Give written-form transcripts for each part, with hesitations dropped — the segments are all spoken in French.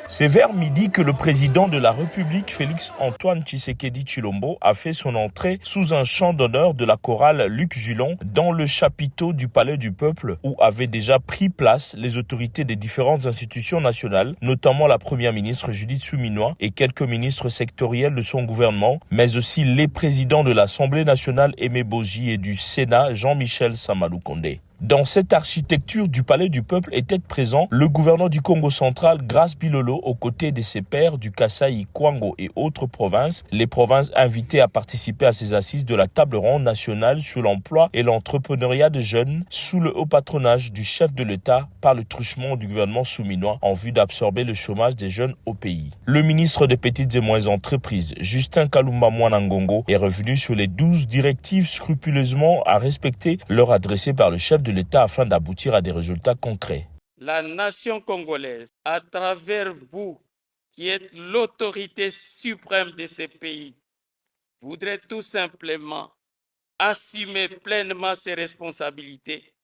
C'est vers midi que le président de la République, Félix-Antoine Tshisekedi Tshilombo, a fait son entrée sous un chant d'honneur de la chorale Luc Julon dans le chapiteau du Palais du Peuple où avaient déjà pris place les autorités des différentes institutions nationales, notamment la première ministre Judith Suminwa et quelques ministres sectoriels de son gouvernement, mais aussi les présidents de l'Assemblée nationale Aimé Boji et du Sénat Jean-Michel Samalou Condé. Dans cette architecture du Palais du Peuple était présent le gouverneur du Congo central, Grace Bilolo, aux côtés de ses pairs du Kasaï, Kwango et autres provinces, les provinces invitées à participer à ces assises de la table ronde nationale sur l'emploi et l'entrepreneuriat des jeunes sous le haut patronage du chef de l'État par le truchement du gouvernement souminois en vue d'absorber le chômage des jeunes au pays. Le ministre des Petites et Moyennes Entreprises, Justin Kalumba Mwanangongo, est revenu sur les 12 directives scrupuleusement à respecter, leur adressées par le chef de l'État afin d'aboutir à des résultats concrets. La nation congolaise, à travers vous, qui êtes l'autorité suprême de ce pays, voudrait tout simplement assumer pleinement ses responsabilités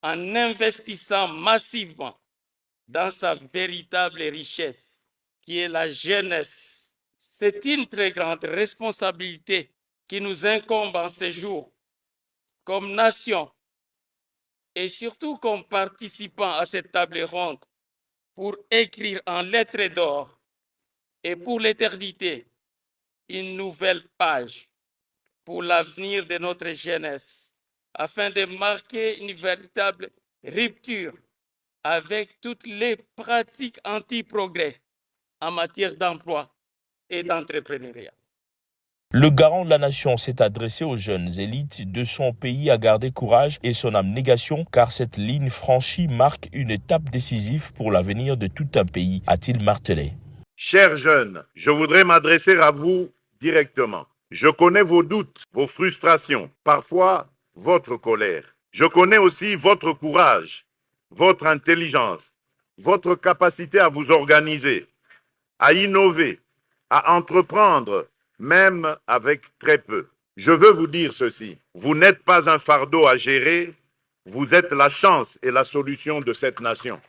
en investissant massivement dans sa véritable richesse, qui est la jeunesse. C'est une très grande responsabilité qui nous incombe en ces jours, comme nation, et surtout comme participant à cette table ronde, pour écrire en lettres d'or et pour l'éternité une nouvelle page pour l'avenir de notre jeunesse, afin de marquer une véritable rupture avec toutes les pratiques anti-progrès en matière d'emploi et d'entrepreneuriat. Le garant de la nation s'est adressé aux jeunes élites de son pays à garder courage et son abnégation, car cette ligne franchie marque une étape décisive pour l'avenir de tout un pays, a-t-il martelé. Chers jeunes, je voudrais m'adresser à vous directement. Je connais vos doutes, vos frustrations, parfois votre colère. Je connais aussi votre courage, votre intelligence, votre capacité à vous organiser, à innover, à entreprendre, même avec très peu. Je veux vous dire ceci, vous n'êtes pas un fardeau à gérer, vous êtes la chance et la solution de cette nation.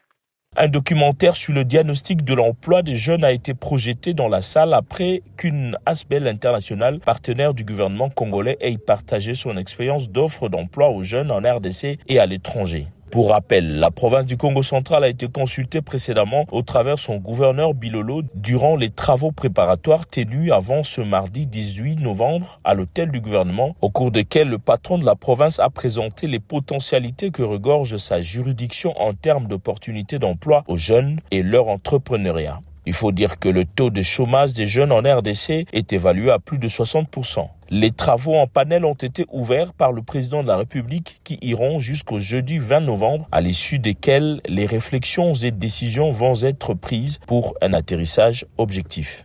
Un documentaire sur le diagnostic de l'emploi des jeunes a été projeté dans la salle après qu'une ASBEL internationale, partenaire du gouvernement congolais, ait partagé son expérience d'offre d'emploi aux jeunes en RDC et à l'étranger. Pour rappel, la province du Congo central a été consultée précédemment au travers son gouverneur Bilolo durant les travaux préparatoires tenus avant ce mardi 18 novembre à l'hôtel du gouvernement, au cours desquels le patron de la province a présenté les potentialités que regorge sa juridiction en termes d'opportunités d'emploi aux jeunes et leur entrepreneuriat. Il faut dire que le taux de chômage des jeunes en RDC est évalué à plus de 60%. Les travaux en panel ont été ouverts par le président de la République qui iront jusqu'au jeudi 20 novembre, à l'issue desquels les réflexions et décisions vont être prises pour un atterrissage objectif.